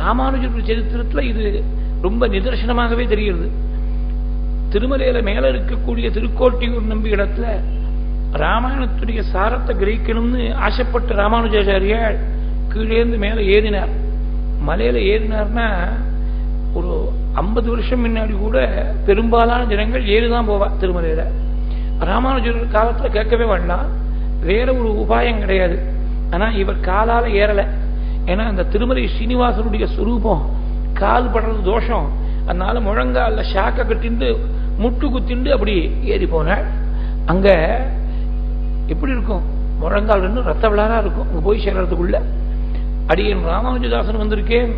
ராமானுஜர் சரித்திரத்துல இது ரொம்ப நிதர்சனமாகவே தெரிகிறது. திருமலையில மேல இருக்கக்கூடிய திருக்கோட்டியூர் நம்பி இடத்துல ராமாயணத்துடைய சாரத்தை கிரகிக்கணும்னு ஆசைப்பட்ட ராமானுஜாச்சாரியார் கீழேந்து மேல ஏறினார். மலையில ஏறினார்னா ஒரு 50 வருஷம் முன்னாடி கூட பெரும்பாலான ஜனங்கள் ஏறிதான் போவா திருமலையில. ராமானுஜர் காலத்துல கேட்கவே வேண்டாம், வேற ஒரு உபாயம் கிடையாது. ஆனா இவர் காலால ஏறல. ஏன்னா அந்த திருமலை ஸ்ரீனிவாசனுடைய சுரூபம் கால் படுறது தோஷம். அதனால முழங்கால ஷாக்க கட்டிண்டு முட்டு குத்திண்டு அப்படி ஏறி போனாள். அங்க எப்படி இருக்கும், முழங்கால் ரெண்டும் ரத்த விளாரா இருக்கும். அங்க போய் சேர்றதுக்குள்ள அடியன் ராமானுஜதாசன் வந்திருக்கேன்,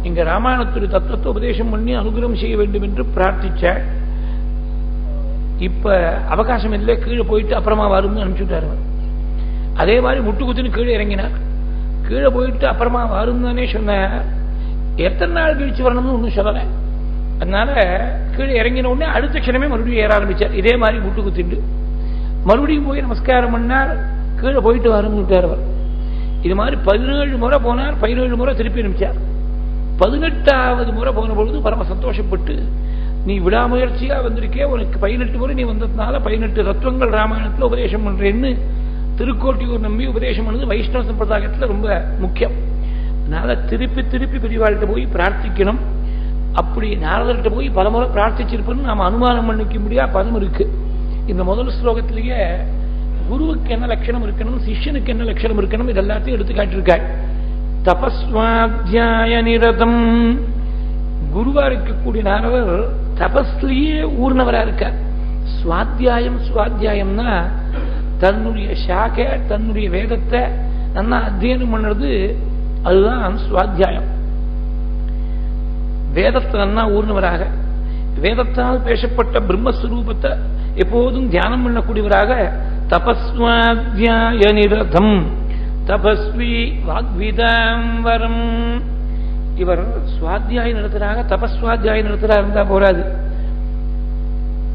இங்க ராமாயணத்துடைய தத்துவத்தை உபதேசம் பண்ணி அனுகிரகம் செய்ய வேண்டும் என்று பிரார்த்திச்சாள். இப்ப அவகாசம் இல்லை, கீழே போயிட்டு அப்புறமா வரும்னு அனுப்பிச்சுட்டாரு. அதே மாதிரி முட்டு குத்துன்னு கீழே இறங்கினார். கீழே போயிட்டு அப்புறமா வரும் தானே சொன்ன, எத்தனை நாள் கழிச்சு வரணும்னு ஒன்றும் சொல்லலை. அதனால கீழே இறங்கின உடனே அடுத்த க்ஷணமே மறுபடியும் ஏற ஆரம்பிச்சார். இதே மாதிரி முட்டு குத்திட்டு மறுபடியும் போய் நமஸ்காரம் பண்ணார். கீழே போயிட்டு வரும்னுட்டார் அவர். இது மாதிரி 17 முறை போனார். 17 முறை திருப்பி அனுப்பிச்சார். 18வது முறை போன பொழுது பரம சந்தோஷப்பட்டு, நீ விடாமுயற்சியா வந்திருக்கே, உனக்கு 18 முறை நீ வந்ததுனால 18 தத்துவங்கள் ராமாயணத்துல உபதேசம் பண்றேன்னு திருக்கோட்டியூர் நம்பி உபதேசம் பண்ணது வைஷ்ணவ சம்பிரதாயத்துல ரொம்ப முக்கியம். அதனால திருப்பி திருப்பி பெரியவாழ்கிட்ட போய் பிரார்த்திக்கணும். அப்படி நாரதர்கிட்ட போய் பலமுறை பிரார்த்திச்சிருப்போம்னு நாம அனுமானம் பண்ணிக்க முடியாத பதம் இருக்கு. இந்த முதல் ஸ்லோகத்திலேயே குருவுக்கு என்ன லட்சணம் இருக்கணும், சிஷ்யனுக்கு என்ன லட்சணம் இருக்கணும், இது எல்லாத்தையும் எடுத்து காட்டியிருக்காள். தபஸ்வாத்தியாய நிரதம், குருவா இருக்கக்கூடிய நாரதர் தபஸ்லயே ஊர்னவரா இருக்கார். சுவாத்தியாயம், சுவாத்தியாயம்னா தன்னுடைய சாக, தன்னுடைய வேதத்தை நல்லா அத்தியனம் பண்ணுறது, அதுதான் சுவாத்தியாயம். வேதத்தை நல்லா ஊர்னவராக, வேதத்தால் பேசப்பட்ட பிரம்மஸ்வரூபத்தை எப்போதும் தியானம் பண்ணக்கூடியவராக தபஸ்வாத்தியாய நிரதம் தபஸ்வி வாக்விதாம்பரம். இவர் சுவாத்தியாய நடத்துறாங்க, தபஸ்வாத்தியாய நடத்துறா இருந்தா போராது.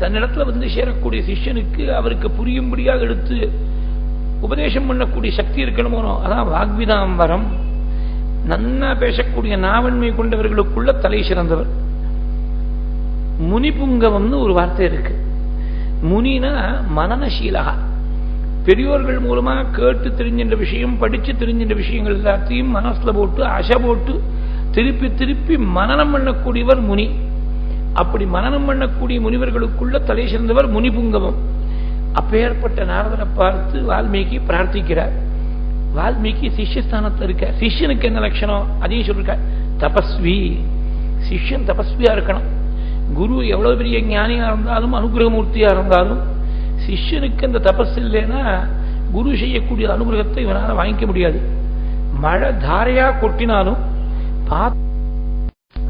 தன்னிடத்துல வந்து சேரக்கூடிய சிஷ்யனுக்கு அவருக்கு புரியும்படியாக எடுத்து உபதேசம் பண்ணக்கூடிய சக்தி இருக்கணுமோ, அதான் வாக்விதாம்பரம். நன்னா பேசக்கூடிய நாவன்மை கொண்டவர்களுக்குள்ள தலை சிறந்தவர். முனிபுங்கவம்னு ஒரு வார்த்தை இருக்கு. முனினா மனநசீலகா, பெரியோர்கள் மூலமா கேட்டு தெரிஞ்சின்ற விஷயம், படிச்சு தெரிஞ்சின்ற விஷயங்கள் எல்லாத்தையும் மனசுல போட்டு ஆசை போட்டு திருப்பி திருப்பி மனனம் பண்ணக்கூடியவர் முனி. அப்படி மனனம் பண்ணக்கூடிய முனிவர்களுக்குள்ள தலை சிறந்தவர் முனிபுங்கவம். அப்பேற்பட்ட நாரதரை பார்த்து வால்மீகி பிரார்த்திக்கிறார். வால்மீகி சிஷ்யஸ்தானத்தில் இருக்க. சிஷ்யனுக்கு என்ன லட்சணம் அதையும் சொல்லிருக்க, தபஸ்வி. சிஷ்யன் தபஸ்வியா இருக்கணும். குரு எவ்வளவு பெரிய ஞானியா இருந்தாலும் அனுகிரகமூர்த்தியா இருந்தாலும் சிஷ்யனுக்கு அந்த தபஸ் இல்லைன்னா குரு செய்யக்கூடிய அனுகிரகத்தை இவனால வாங்கிக்க முடியாது. மழை தாரையா கொட்டினாலும்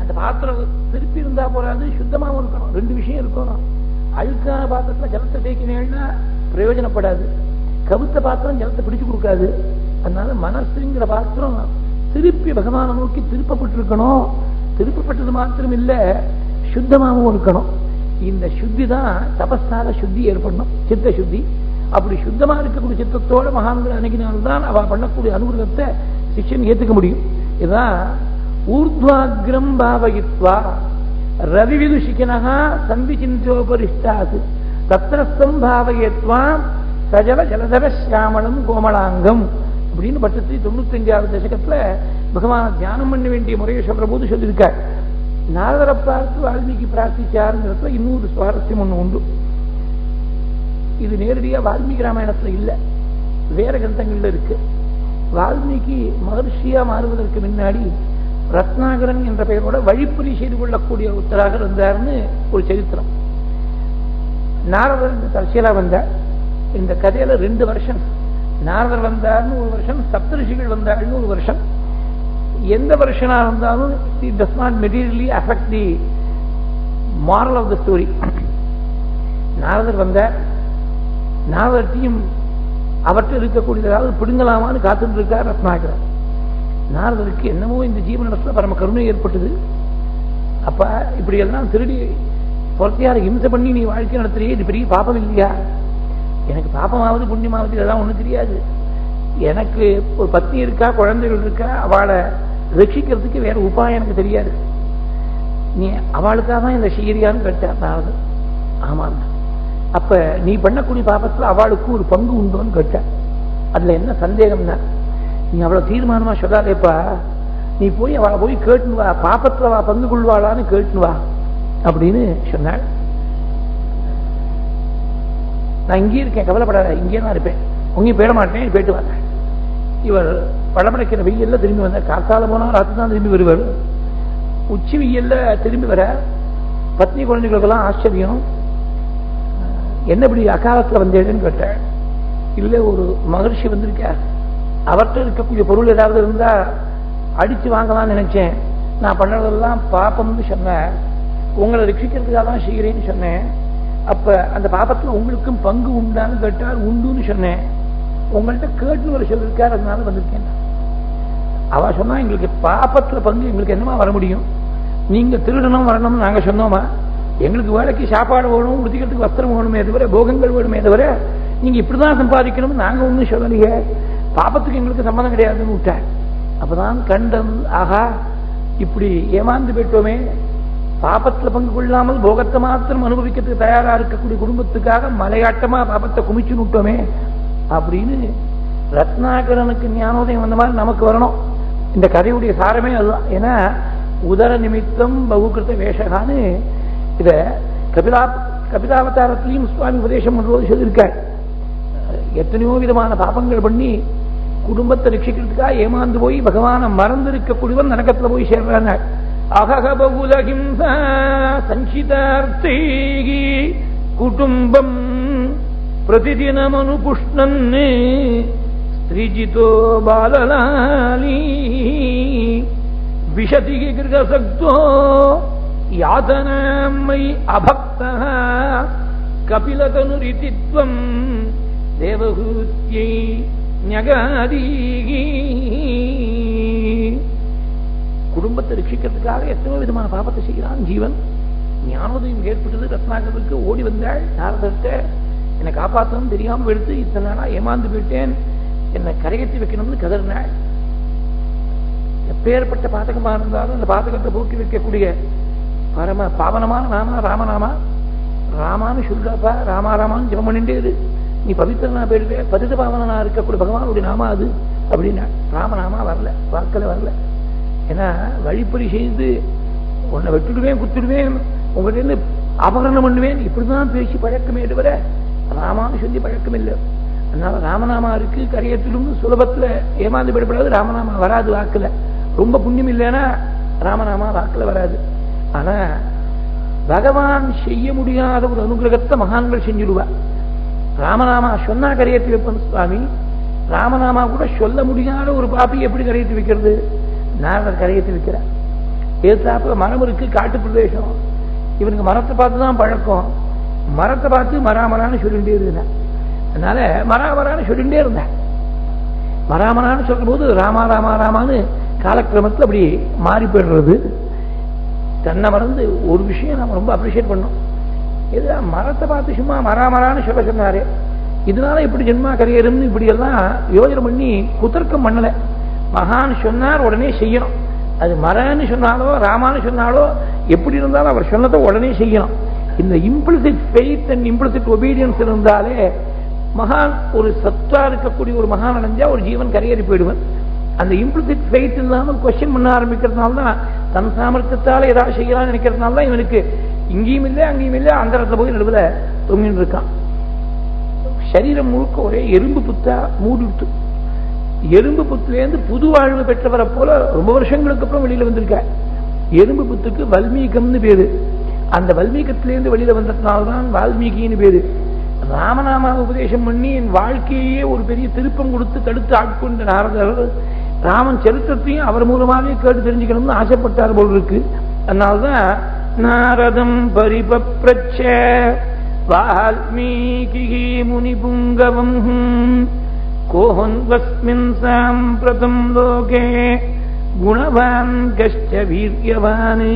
அந்த பாத்திரம் திருப்பி இருந்தா போறாது, சுத்தமாகவும் இருக்கணும். 2 விஷயம் இருக்கணும். அழுக்கான பாத்திரத்துல ஜலத்தை தேய்க்கினேன்னா பிரயோஜனப்படாது, கவுத்த பாத்திரம் ஜலத்தை பிடிச்சு கொடுக்காது. அதனால மனசுங்கிற பாத்திரம் திருப்பி பகவானை நோக்கி திருப்பப்பட்டிருக்கணும். திருப்பப்பட்டது மாத்திரம் இல்ல, சுத்தமாகவும் இருக்கணும். இந்த சுத்தி தான் தபஸால சுத்தி ஏற்படணும், சித்த சுத்தி. அப்படி சுத்தமா இருக்கக்கூடிய சித்தத்தோட மகான்கள் அணுகினால்தான் அவ பண்ணக்கூடிய அனுகிரகத்தை சிஷ்யன் ஏத்துக்க முடியும். இதுதான் ஊர்த்வாக்ரம் பாவயித்வா ரவிவிதுஷிகனஹா சம்பிசிந்தோபரிஷ்டாது தத்ரஸ்தம் பாவயத்வா சஜல ஜலதர சியாமளம் கோமலாங்கம் அப்படின்னு 95வது தசகத்துல பகவான் தியானம் பண்ண வேண்டிய முறையை சொல்ற போது சொல்லியிருக்கார். நாரதரை பார்த்து வால்மீகி பிரார்த்திச்சாருங்கிறதுல இன்னொரு சுவாரஸ்யம் ஒண்ணு உண்டு. இது நேரடியா வால்மீகி ராமாயணத்துல இல்ல, வேற கிரந்தங்கள்ல இருக்கு. வால்மீகி மகர்ஷியா மாறுவதற்கு முன்னாடி ரத்னாகரன் என்ற பெயரோட வழிப்பறி செய்து கொள்ளக்கூடிய ஒருத்தராக இருந்தார்னு ஒரு சரித்திரம். நாரதர் இந்த தற்செயலா வந்தார். இந்த கதையில 2 வருஷம் நாரதர் வந்தார்னு ஒரு வருஷம், சப்தரிஷிகள் வந்தார்னு ஒரு வருஷம். எந்த வருஷனா இருந்தாலும் it does not materially affect the moral of the story. நாரதர் வந்தார். நாரதத்தையும் அவற்றை இருக்கக்கூடியதாவது பிடுங்கலாமான்னு காத்துட்டு இருக்கார் ரத்னாகரன். நாரதருக்கு என்னமோ இந்த ஜீவனிடத்துல பரம கருணை ஏற்பட்டது. அப்ப இப்படி எல்லாம் திருடி பொறுத்தையார ஹிம்சை பண்ணி நீ வாழ்க்கை நடத்துறியே, இது பெரிய பாப்பம் இல்லையா? எனக்கு பாப்பமாவது புண்ணியமாவது இதெல்லாம் ஒண்ணும் தெரியாது. எனக்கு ஒரு பத்னி இருக்கா, குழந்தைகள் இருக்கா, அவளை ரட்சிக்கிறதுக்கு வேற உபாயம் எனக்கு தெரியாது, நீ அவளுக்காக தான் இந்த செய்யறியான்னு கேட்டார். ஆமாம். அப்ப நீ பண்ணக்கூடிய பாபத்துல அவளுக்கு ஒரு பங்கு உண்டோன்னு கேட்ட. அதுல என்ன சந்தேகம்னா, நீ அவ்வளவு தீர்மானமா சொல்லாதேப்பா, நீ போய் அவளை போய் கேட்டுன்னு வா, பாபத்துல வா பங்கு கொள்வாளான்னு கேட்டுன்னு வா அப்படின்னு சொன்னாள். நான் இங்கே இருக்கேன், கவலைப்படாத, இங்கே தான் இருப்பேன், உங்கேயும் போயிட மாட்டேன், போயிட்டு வந்தேன். இவர் படமடைக்கிற வெயில்ல திரும்பி வந்தார். காத்தால போனா ராத்திரி தான் திரும்பி வருவார். உச்சி வெயில்ல திரும்பி வர பத்னி குழந்தைகளுக்கெல்லாம் ஆச்சரியம். என்ன இப்படி அகாலத்துல வந்தேன்னு கேட்டாள். இல்ல, ஒரு மகர்ஷி வந்திருக்கார், அவர்கிட்ட இருக்கக்கூடிய பொருள் ஏதாவது இருந்தா அடிச்சு வாங்கலாம்னு நினைச்சேன், நான் பண்ணதெல்லாம் பாப்பம்னு சொன்னேன், உங்களை ரட்சிக்கிறதுக்காக தான் செய்கிறேன்னு சொன்னேன். அப்ப அந்த பாப்பத்துல உங்களுக்கும் பங்கு உண்டான்னு கேட்டார். உண்டுன்னு சொன்னேன். உங்கள்கிட்ட கேட்டுன்னு ஒரு சொல்லிருக்காரு, அதனால வந்திருக்கேன். அவ சொன்னா, எங்களுக்கு பாப்பத்துல பங்கு எங்களுக்கு என்னமா வர முடியும், நீங்க திருடணும் வரணும்னு நாங்க சொன்னோமா, எங்களுக்கு வேலைக்கு சாப்பாடு வேணும், உடுத்திக்கிறதுக்கு வஸ்திரம் வேணுமே தவிர, போகங்கள் வேணுமே தவிர, நீங்க இப்படிதான் சம்பாதிக்கணும் நாங்க ஒண்ணும் சொல்லலையே, பாப்பத்துக்கு எங்களுக்கு சம்மந்தம் கிடையாதுன்னு விட்டார். அப்பதான் கண்டம், ஆகா இப்படி ஏமாந்து போயிட்டோமே, பாபத்துல பங்கு கொள்ளாமல் போகத்தை மாத்திரம் அனுபவிக்கிறதுக்கு தயாரா இருக்கக்கூடிய குடும்பத்துக்காக மலையாட்டமா பாபத்தை குமிச்சு விட்டோமே அப்படின்னு ரத்னாகரனுக்கு ஞானோதயம் வந்த மாதிரி நமக்கு வரணும். இந்த கதையுடைய சாரமே அதுதான். ஏன்னா உதர நிமித்தம் பகுகிருத்த வேஷகான்னு இத கபிலாவதாரத்திலையும் சுவாமி உபதேசம் பண்ணும்போது சொல்லியிருக்கார். எத்தனையோ விதமான பாபங்கள் பண்ணி குடும்பத்தை ரட்சிக்கிறதுக்காக ஏமாந்து போய் பகவான மறந்து இருக்கக்கூடியவன் நரகத்துல போய் சேர்றாங்க. அகபகுலகிம்சா சஞ்சிதார்த்தேகி குடும்பம் பிரதிதினமனுபுஷ்ணன் ஸ்திரீஜிதோ பாலலாலி விஷதி கிருகசக்தோ யாதனாமை அபக்தா கபிலதனுரிதித்வம் தேவஹூத்யை ஞகாதீகி. குடும்பத்தை ரட்சிக்கிறதுக்காக எத்தனை விதமான பாபத்தை செய்கிறான் ஜீவன். ஞானோதயம் ஏற்பட்டது ரத்னாகருக்கு. ஓடி வந்தாள் நாரதர்கிட்ட, என்னை காப்பாற்றணும் தெரியாமல் எடுத்து இத்தனை நாளா ஏமாந்து போயிட்டேன், என்னை கரையேற்றி வைக்கணும்னு கதறினாள். எப்பேற்பட்ட பாதகமா இருந்தாலும் அந்த பாதகத்தை போக்கி வைக்கக்கூடிய பரம பாவனமான நாமா ராமநாமா. ராமான்னு சொல்றாப்பா, ராமா ராமான்னு ஜெபம் பண்ணிட்டே இரு, நீ பவித்திரனா போயிடுவே, பதித பாவனா இருக்கக்கூடிய பகவானுடைய நாமா அது அப்படின்னா. ராமநாமா வரல, வாக்கல வரல. ஏன்னா வழிப்பறி செய்து உன்னை வெட்டுடுவேன், குத்துடுவேன், உங்கள்கிட்ட இருந்து அபகரணம் பண்ணுவேன், இப்படிதான் பேசி பழக்கமே தவிர ராமான்னு சொல்லி பழக்கம் இல்லை. அதனால ராமநாமா இருக்கு, கரையத்திலும் சுலபத்துல ஏமாந்து விடப்படாது. ராமநாமா வராது வாக்குல. ரொம்ப புண்ணியம் இல்லைன்னா ராமநாமா வாக்குல வராது. ஆனா பகவான் செய்ய முடியாத ஒரு அனுகிரகத்தை மகான்கள் செஞ்சுடுவா. ராமநாமா சொன்னா கரையேற்றி வைப்பன் சுவாமி. ராமநாமா கூட சொல்ல முடியாத ஒரு பாப்பி எப்படி கரையேற்றி வைக்கிறது? நாரதர் கரையேற்றி வைக்கிறார். ஏத்தாப்புல மரம் இருக்கு, காட்டு பிரதேசம், இவனுக்கு மரத்தை பார்த்துதான் பழக்கம். மரத்தை பார்த்து மராமரான்னு சொல்லிட்டே இருந்தான். அதனால மராமரான்னு சொல்லிட்டே இருந்தேன். மராமரான்னு சொல்லும் போது ராமா ராமா ராமான்னு காலக்கிரமத்தில் அப்படி மாறி போயிடுறது. தன்னை மறந்து ஒரு விஷயம் நம்ம ரொம்ப அப்ரிஷியேட் பண்ணோம். இது மரத்தை பார்த்து சும்மா மராமரான்னு சொல்ல சொன்னாரு, இதனால இப்படி ஜென்மா கரையேறும்னு இப்படி எல்லாம் யோஜனை பண்ணி குதர்க்கம் பண்ணல. மகான் சொன்னார், உடனே செய்யணும். அது மரன்னு சொன்னாலோ ராமான்னு சொன்னாலோ எப்படி இருந்தாலும் அவர் சொன்னதை உடனே செய்யணும். இந்த implicit faith and implicit obedience இருந்தாலே மகான் ஒரு சத்தா இருக்கக்கூடிய ஒரு மகான் அடைஞ்சா ஒரு ஜீவன் கரையேறி போயிடுவன். அந்த இம்ப்ளிசிட் ஃபெய்த் இல்லாமல் கொஸ்டின் பண்ண ஆரம்பிக்கிறதுனால தான், தன் சாமர்த்தியத்தால ஏதாவது செய்யலாம்னு நினைக்கிறதுனால தான் இவனுக்கு இங்கேயும் இல்லை அங்கேயும் இல்லை அந்த இடத்துல போய் நடுவில் தொங்கின்னு இருக்கான். சரீரம் முழுக்க ஒரே எறும்பு புத்தா மூடிட்டு, எறும்பு புத்திலேருந்து புது வாழ்வு பெற்றவரை போல ரொம்ப வருஷங்களுக்கு அப்புறம் வெளியில வந்திருக்க. எறும்பு புத்துக்கு வல்மீகம்னு பேரு. அந்த வல்மீகத்திலேருந்து வெளியில வந்ததுனால்தான் வால்மீகின்னு பேரு. ராமநாமா உபதேசம் பண்ணி என் வாழ்க்கையே ஒரு பெரிய திருப்பம் கொடுத்து தடுத்து ஆட்கொண்ட நாரதர் ராமன் சரித்திரத்தையும் அவர் மூலமாவே கேட்டு தெரிஞ்சுக்கணும்னு ஆசைப்பட்டார் போல் இருக்கு. அதனால்தான் நாரதம் பரிபப்ரச்ச வால்மீகி முனிபுங்கவம் கோஹன்வஸ்மின் சாம்பிரதம் லோகே குணவான் கஷ்ட வீர்யவான்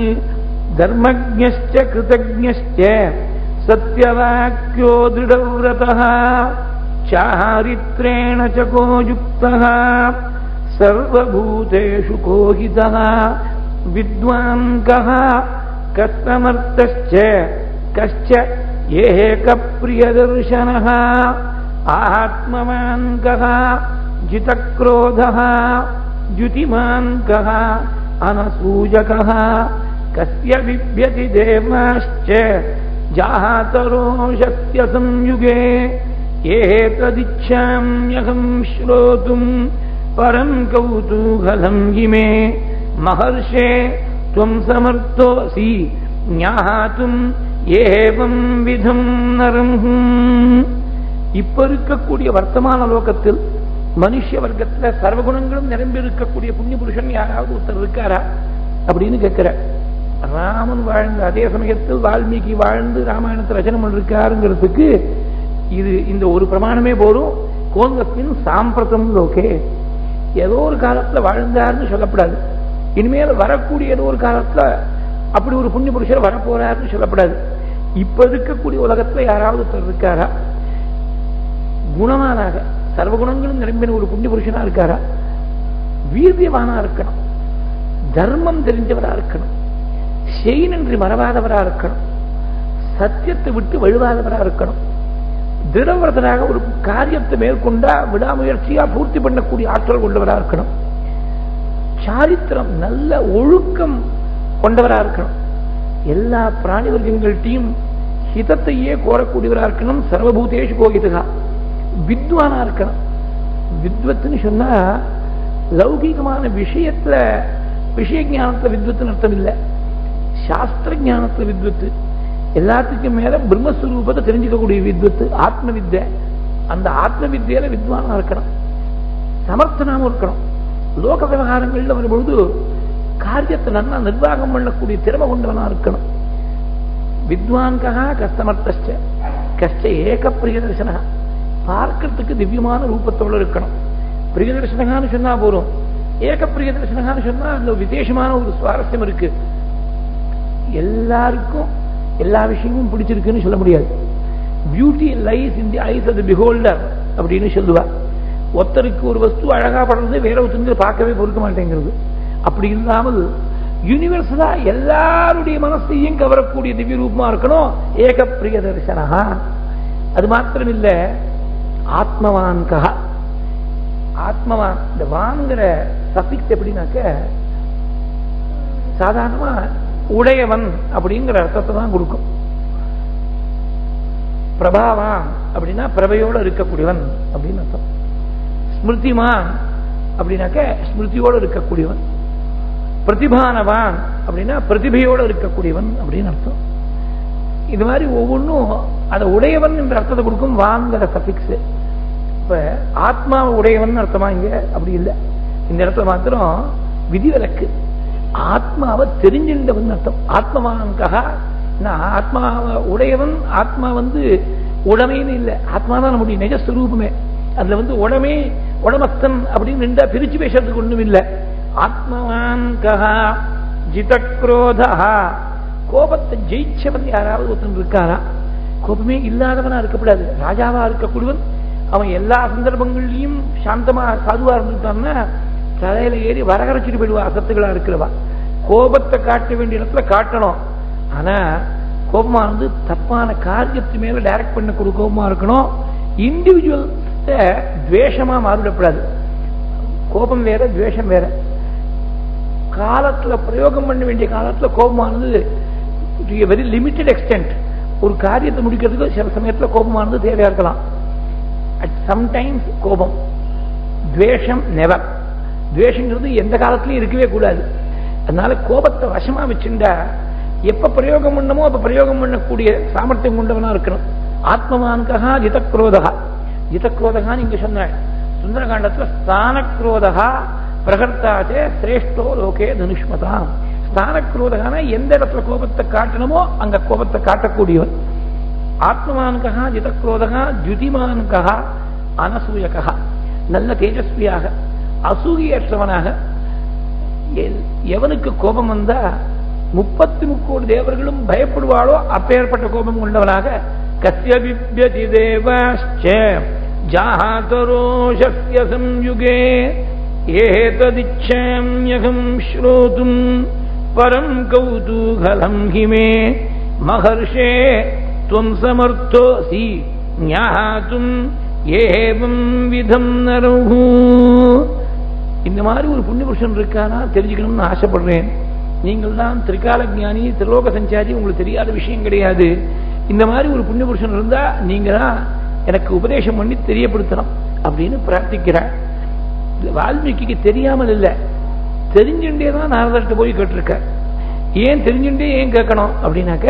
தர்மஜ்ஞஸ்ச கிருதஜ்ஞஸ்ச சத்யவாக்யோ திருடவ்ரதः சாரித்ரேண சகோ யுக்தः சர்வபூதேஷு கோஹிதः வித்வான் கः கஸ்தமர்த்தஸ்ச கஷ்ச ஏகப்ரியதர்சனः ஆத்மவான் கः ஜிதக்ரோதः ஜுதிமான் கः அனசூயகः கஸ்ய விப்யதி தேவாஸ்ச ஜாதரோஷஸ்ய சம்யுகே ஏததிச்சாம்யகம் ஸ்ரோதும் பரம் கௌதூகலம் இமே மஹர்ஷே த்வம் சமர்த்தோசி ஞாதும் ஏவம் விதம் நரம். இப்ப இருக்கக்கூடிய வர்த்தமான லோகத்தில் மனுஷ வர்க்கத்துல சர்வகுணங்களும் நிரம்பி இருக்கக்கூடிய புண்ணிய புருஷன் யாராவது ஒருத்தர் இருக்காரா அப்படின்னு கேட்கிற. ராமன் வாழ்ந்த அதே சமயத்தில் வால்மீகி வாழ்ந்து ராமாயணத்தை ரச்சனை பண்ணிருக்காருங்கிறதுக்கு இது இந்த ஒரு பிரமாணமே போதும். கோங்கஸ்மின் சாம்பிரதம் லோகே, ஏதோ ஒரு காலத்துல வாழ்ந்தார்னு சொல்லப்படாது. இனிமேல் வரக்கூடிய ஏதோ ஒரு காலத்துல அப்படி ஒரு புண்ணிய புருஷர் வரப்போறாருன்னு சொல்லப்படாது. இப்ப இருக்கக்கூடிய உலகத்துல யாராவது ஒருத்தர் இருக்காரா குணமானாக சர்வகுணங்களும் நிரம்பின ஒரு புண்ணிய புருஷனா இருக்காரா? வீரியவானா இருக்கணும், தர்மம் தெரிஞ்சவரா இருக்கணும், செய்நன்றி மறவாதவரா இருக்கணும், சத்தியத்தை விட்டு வழுவாதவரா இருக்கணும், திருடவிரதனாக ஒரு காரியத்தை மேற்கொண்டா விடாமுயற்சியா பூர்த்தி பண்ணக்கூடிய ஆற்றல் கொண்டவரா இருக்கணும், சாரித்திரம் நல்ல ஒழுக்கம் கொண்டவரா இருக்கணும், எல்லா பிராணி வர்க்கங்கள்ட்டையும் ஹிதத்தையே கோரக்கூடியவரா இருக்கணும், சர்வபூதேஷு கோஹிதா, வித்வானா இருக்கணும். வித்வத்துன்னு சொன்னா லௌகிகமான விஷயத்துல விஷய ஞானத்துல வித்வத்துன்னு அர்த்தம் இல்லை, சாஸ்திர ஞானத்துல வித்வத்து. எல்லாத்துக்கும் மேல பிரம்மஸ்வரூபத்தை தெரிஞ்சுக்கக்கூடிய வித்வத்து ஆத்ம வித்யை. அந்த ஆத்ம வித்யில வித்வானா இருக்கணும், சமர்த்தனாவும் இருக்கணும். லோக விவகாரங்கள்ல வரும்பொழுது காரியத்தை நல்லா நிர்வாகம் பண்ணக்கூடிய திறமை கொண்டவனா இருக்கணும். வித்வான் கஹா கஸ்தமர்த்தஸ்ச கஷ்ட ஏக பிரியதர்சனா, பார்க்கறதுக்கு திவ்யமான ரூபத்தோடு இருக்கணும். பிரியதர்சனகான்னு சொன்னா போறோம், ஏக பிரியதர்சனகான்னு சொன்னா அதுல விசேஷமான ஒரு சுவாரஸ்யம் இருக்கு. எல்லாருக்கும் எல்லா விஷயமும் பிடிச்சிருக்குன்னு சொல்ல முடியாது. Beauty lies in the eyes of the beholder அப்படின்னு சொல்லுவா. ஒருத்தருக்கு ஒரு வஸ்து அழகா படுறது வேற ஒருத்தருக்கு பார்க்கவே பொறுக்க மாட்டேங்கிறது. அப்படி இல்லாமல் யூனிவர்சலா எல்லாருடைய மனசையும் கவரக்கூடிய திவ்ய ரூபமா இருக்கணும் ஏக பிரிய தரிசனஹா. அது மாத்திரம் இல்ல, ஆத்மவான் கஹ, ஆத்மவான். இந்த வான்கிற சஃபிக்ஸ் எப்படின்னாக்க சாதாரணமா உடையவன் அப்படிங்கிற அர்த்தத்தை தான் கொடுக்கும். பிரபாவான் அப்படின்னா பிரபையோடு இருக்கக்கூடியவன் அப்படின்னு அர்த்தம். ஸ்மிருதிமான் அப்படின்னாக்க ஸ்மிருதியோடு இருக்கக்கூடியவன். பிரதிபானவான் அப்படின்னா பிரதிபையோடு இருக்கக்கூடியவன் அப்படின்னு அர்த்தம். இது மாதிரி ஒவ்வொன்றும் அதை உடையவன் என்ற அர்த்தத்தை கொடுக்கும் வாங்கிற சஃபிக்ஸ். இப்ப ஆத்மா உடையவன் அர்த்தமா இங்க அப்படி இல்லை. இந்த இடத்துல மாத்திரம் விதிவிலக்கு, ஆத்மாவை தெரிஞ்சிருந்தவன் அர்த்தம். ஆத்மவான்காக ஆத்மாவை உடையவன். ஆத்மா உடமைன்னு இல்லை, ஆத்மா தான் நம்முடைய நிஜஸ்வரூபமே. அதுல உடமை உடமஸ்தன் அப்படின்னு ரெண்டா பிரிச்சு பேசுறதுக்கு ஒண்ணும் இல்லை. ஆத்மவான் கஹா ஜிதக்ரோதா, கோபத்தை ஜெயிச்சவன் யாராவது ஒருத்தன் இருக்காரா? கோபமே இல்லாதவனா இருக்கப்படாது, ராஜாவா இருக்கக்கூடியவன். அவன் எல்லா சந்தர்ப்பங்கள்லயும் சாந்தமா சாதுவா இருந்துட்டான்னா தலையில ஏறி வரகரைச்சிட்டு போயிடுவா. அசத்துகளா இருக்கிறவா கோபத்தை காட்ட வேண்டிய இடத்துல காட்டணும். ஆனா கோபமா தப்பான காரியத்து மேல டைரக்ட் பண்ண கோபமா இருக்கணும். இண்டிவிஜுவல் துவேஷமா மாறிடப்படாது. கோபம் வேற, துவேஷம் வேற. காலத்துல பிரயோகம் பண்ண வேண்டிய காலத்துல கோபமானது வெரி லிமிட்டட் எக்ஸ்டென்ட். ஒரு காரியத்தை முடிக்கிறதுக்கு சில சமயத்துல கோபமானது தேவையா இருக்கலாம். அட் சம்டைம்ஸ் கோபம். துவேஷம் நெவர். துவேஷங்கிறது எந்த காலத்திலையும் இருக்கவே கூடாது. அதனால கோபத்தை வசமா வச்சுட்டா எப்ப பிரயோகம் பண்ணமோ அப்ப பிரயோகம் பண்ணக்கூடிய சாமர்த்தியம் கொண்டவனா இருக்கணும். ஆத்மவான்கா ஜிதக்ரோதகா. ஜிதக்ரோதகான்னு இங்க சொன்ன சுந்தரகாண்டத்துல ஸ்தானக்ரோதகா பிரகர்த்தாச்சே சிரேஷ்டோ லோகே தனுஷ்மதாம். ஸ்தானக்ரோதகான எந்த இடத்துல கோபத்தை காட்டணுமோ அங்க கோபத்தை காட்டக்கூடியவன். ஆத்மவான்கா ஜிதக்ரோதகா ஜுதிமான்கா அனசூயகா, நல்ல தேஜஸ்வியாக அசூகியற்றவனாக. எவனுக்கு கோபம் வந்தா 33 கோடி தேவர்களும் பயப்படுவாளோ அப்பேற்பட்ட கோபம் கொண்டவனாக. கஸ்ய விப்யதி தேவாஸ்ச ஜாதரோஷஸ்ய சம்யுகே ஏததிச்சாம்யகம் ஸ்ரோதும் பரம் கௌதூகலம் ஹிமே மகர்ஷே துவம் சமர்த்தோசி ஞாதும் ஏவம் விதம் நரஹு. இந்த மாதிரி ஒரு புண்ணிய புருஷன் இருக்கானா தெரிஞ்சுக்கணும்னு ஆசைப்படுறேன். நீங்கள் தான் திரிகால ஞானி, திரிலோக சஞ்சாரி, உங்களுக்கு தெரியாத விஷயம் கிடையாது. இந்த மாதிரி ஒரு புண்ணிய புருஷன் இருந்தா நீங்க தான் எனக்கு உபதேசம் பண்ணி தெரியப்படுத்தணும் அப்படின்னு பிரார்த்திக்கிறார். வால்மீகிக்கு தெரியாமல் இல்லை, தெரிஞ்சுட்டே தான் நாரதர்கிட்ட போய் கேட்டிருக்க. ஏன் தெரிஞ்சுட்டே ஏன் கேட்கணும் அப்படின்னாக்க,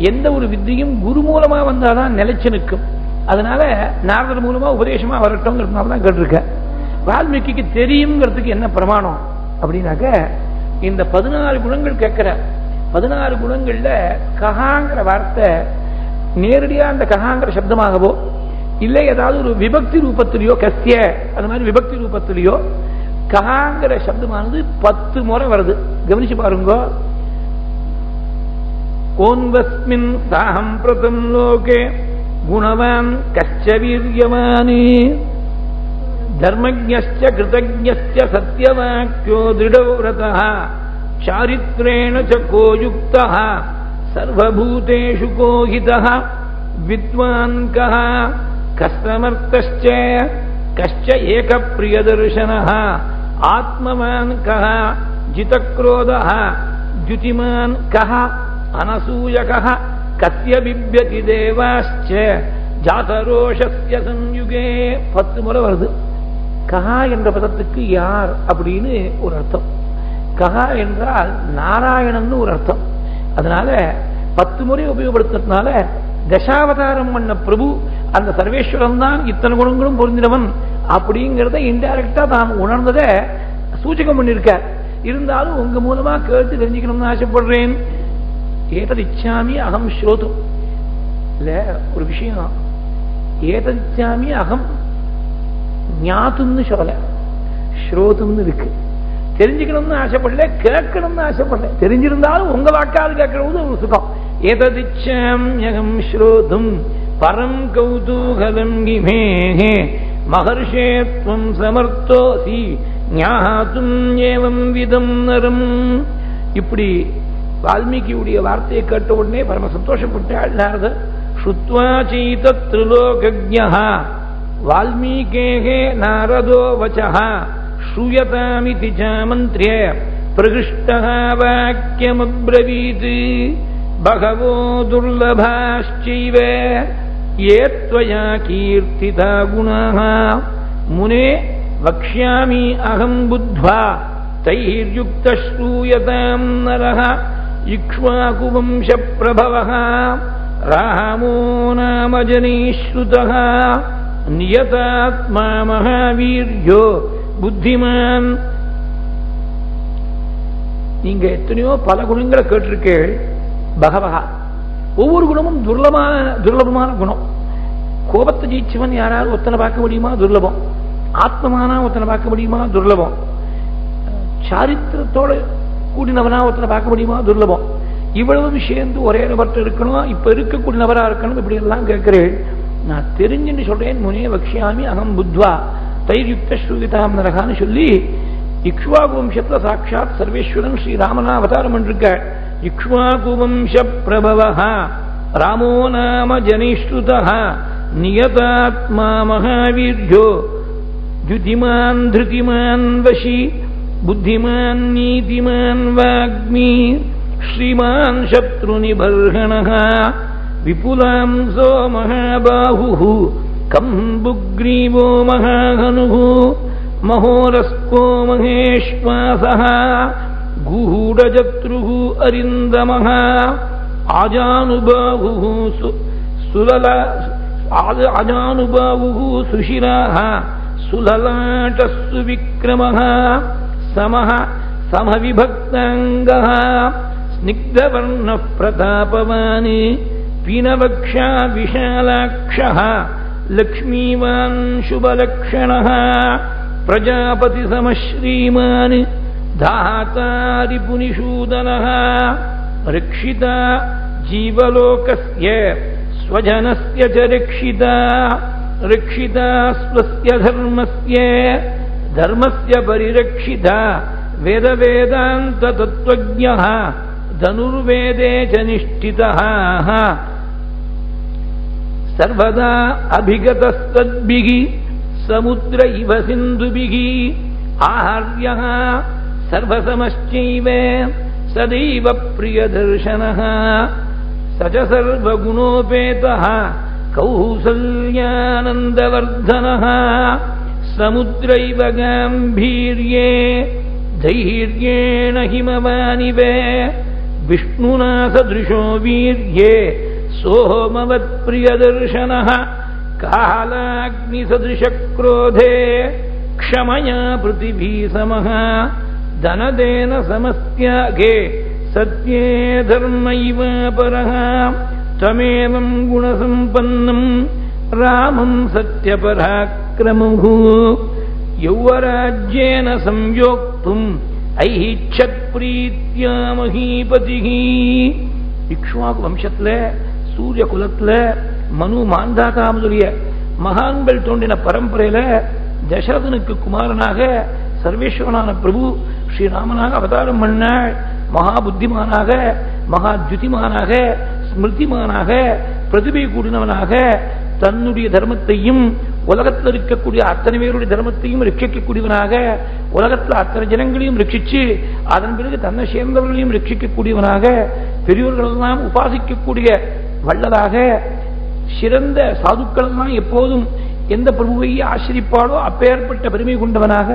எந்த ஒரு வித்தியும் குரு மூலமா வந்தாதான் நிலைச்சு நிற்கும். அதனால நாரதர் மூலமா உபதேசமா வரட்டும்ங்கிறதுனால தான் கேட்டிருக்க. வால்மீகிக்கு தெரியுங்கிறதுக்கு என்ன பிரமாணம் அப்படின்னாக்க, இந்த 14 குணங்கள் கேட்கிற 14 குணங்கள்ல கஹாங்கிற வார்த்தை நேரடியா அந்த கஹாங்கிற சப்தமாகவோ இல்லை ஏதாவது ஒரு விபக்தி ரூபத்திலேயோ, கஸ்ய அது மாதிரி விபக்தி ரூபத்திலேயோ கஹாங்கிற சப்தமானது 10 முறை வருது. கவனிச்சு பாருங்க. ஓன்வஸ்மின் சாஹம் பிரதம் லோகே குணவான் கஷ்ச வீரியவானி தர்மஜ்ஞஸ்ச கிருதஜ்ஞஸ்ச சத்யவாக்யோ திருடவ்ரதः சாரித்ரேண ச கோயுக்தः சர்வபூதேஷு கோஹிதः வித்வான் கः கஸ்தமர்த்தஸ்ச கஷ்ச ஏகப்ரியதர்சனः ஆத்மவான் கः ஜிதக்ரோதः த்யுதிமான் கः அனசூயகः கஸ்ய பிப்யதி தேவாஸ்ச ஜாதரோஷஸ்ய சம்யுகே. 10 முறை வருது. கஹா என்ற பதத்துக்கு யார் அப்படின்னு ஒரு அர்த்தம், கஹா என்றால் நாராயணன் ஒரு அர்த்தம். அதனால 10 முறை உபயோகப்படுத்துறதுனால தசாவதாரம் பண்ண பிரபு அந்த சர்வேஸ்வரன் தான் இத்தனை குணங்களும் பொருந்தினவன் அப்படிங்கிறத இன்டைரக்டா தான் உணர்ந்ததை சூச்சகம் பண்ணிருக்க. இருந்தாலும் உங்க மூலமா கேட்டு தெரிஞ்சுக்கணும்னு ஆசைப்படுறேன். ஏததிச்சாமி அகம் ஸ்ரோதும் இல்ல ஒரு விஷயம், ஏததிச்சாமி அகம் ஞாத்தும்னு சொல்ல, ஸ்ரோதும்னு இருக்கு. தெரிஞ்சுக்கணும்னு ஆசைப்படல, கேட்கணும்னு ஆசைப்படல. தெரிஞ்சிருந்தாலும் உங்க வாக்கால் கேட்கறது ஒரு சுகம். ஏததிச்சாம்யகம் ஸ்ரோதும் பரம் கௌதூகலம் கிமே மகர்ஷே த்வம் சமர்த்தோசி ஞாதும் ஏவம் விதம் நரம். இப்படி வால்மீகியுடைய வார்த்தையை கேட்ட உடனே பரம சந்தோஷப்பட்டாள் நாரதர். ஸ்ருத்வா சீதத் த்ரிலோகஜ்ஞः வால்மீகேஹே நாரதோ வசः ஸ்ரூயதாமிதி சாமந்த்ர்ய பிரகிருஷ்டः வாக்யமப்ரவீத் பகவோ துர்லபாಶ್ಚைவ யே த்வயா கீர்த்திதா குணாः முனே வக்ஷ்யாமி அகம் புத்வா தைர்யுக்தः ஸ்ரூயதாம் நரः இக்ஷ்வாகுவம்ச பிரபவः ராமோ நாம ஜனீஸ்ருதः நியதாத்மா மகாவீர்யோ புத்திமான். நீங்க எத்தனையோ பல குணங்களை கேட்டிருக்கீள். பகவகா ஒவ்வொரு குணமும் துர்லபமான குணம். கோபத்தை ஜெயிச்சவன் யாராவது ஒத்தனை பார்க்க முடியுமா? துர்லபம். ஆத்மமானா ஒத்தனை பார்க்க முடியுமா? துர்லபம். சாரித்திரத்தோட கூடினவனா ஒருத்தனை பார்க்க முடியுமா? துர்லபம். இவ்வளவு சேர்ந்து ஒரே நபர்கிட்ட இருக்கணும், இப்ப இருக்கக்கூடிய நபரா இருக்கணும், இப்படி எல்லாம் கேட்கிறேன். நான் தெரிஞ்சுன்னு சொல்றேன். முனே வக்ஷ்யாமி அகம் புத்வா தைர்யுக்த ஸ்ரூயதாம் நரகான்னு சொல்லி இக்ஷ்வாகு வம்சத்துல சாட்சாத் சர்வேஸ்வரன் ஸ்ரீராமனா அவதாரம் பண்ணிருக்க. இக்ஷ்வாகு வம்ச பிரபவः ராமோ நாம ஜனிஷ்ருதः நியதாத்மா மகாவீர்யோ த்யுதிமான் த்ருதிமான் வசி புத்திமான் நீதிமான் வாக்மீ ஸ்ரீமான் சத்ருநிபர்ஹணः விபுலாம்சோ மகாபாஹுः கம்புக்ரீவோ மகாஹனுः மகோரஸ்கோ மகேஷ்வாசः கூடஜத்ருः அரிந்தமः ஆஜானுபாஹுः ஆஜானுபாஹுः சுஷிராः சுலலாட்டஸ்சு விக்ரமः समः समविभक्ताङ्गः स्निग्धवर्णः प्रतापवान् पीनवक्षा विशालाक्षः लक्ष्मीवान् शुभलक्षणः प्रजापतिसमश्रीमान् धातारिपुनिषूदनः रक्षिता जीवलोकस्य स्वजनस्य च रक्षिता रक्षिता स्वस्य धर्मस्य தர்மஸ்ய பரிரக்ஷிதா வேத வேதாந்த தத்துவஜ்ஞः தனுர்வேதே ச நிஷ்டிதः சர்வதா அபிகதஸ்தத்பிஹ சமுத்திர இவ சிந்துபிஹ ஆஹார்யः சர்வசமஸ்சைவ சதைவ பிரியதர்சனः ச ச சர்வகுணோபேதः கௌசல்யானந்தவர்தனः சமுத்ரைவ காம்பீர்யே தைர்யேண ஹிமவானிவ விஷ்ணுனா சத்ருஷோ வீர்யே சோமவத் பிரியதர்சனः காலாக்னி சத்ருஷ க்ரோதே க்ஷமயா பிருத்திவி சமः தனதேன சமஸ்த்யாகே சத்யே தர்மைவ பரஹ தமேவம் குணசம்பன்னம் ராமம் சத்யபராக்கிரமுஹு யௌவராஜ்யேன சம்யோக்தும் ஐஹிச்சத் பிரீத்யா மஹீபதிஹி. இக்ஷ்வாகு வம்சத்துல சூரிய குலத்துல மனு மாந்தாதா முதலிய மகான்கள் தோன்றின பரம்பரையில தசரதனுக்கு குமாரனாக சர்வேஸ்வரனான பிரபு ஸ்ரீராமனாக அவதாரம் பண்ண மகா புத்திமானாக மகா ஜுதிமானாக ஸ்மிருதிமானாக பிரதிபை கூடினவனாக தன்னுடைய தர்மத்தையும் உலகத்தில் இருக்கக்கூடிய அத்தனை பேருடைய தர்மத்தையும் ரட்சிக்கக்கூடியவனாக உலகத்தில் அத்தனை ஜனங்களையும் ரட்சிச்சு அதன் பிறகு தன்னை சேர்ந்தவர்களையும் ரட்சிக்கக்கூடியவனாக பெரியோர்கள் எல்லாம் உபாசிக்கக்கூடிய வள்ளலாக சிறந்த சாதுக்கள் எல்லாம் எப்போதும் எந்த பிரபுவை ஆசிரிப்பாளோ அப்பேற்பட்ட பெருமை கொண்டவனாக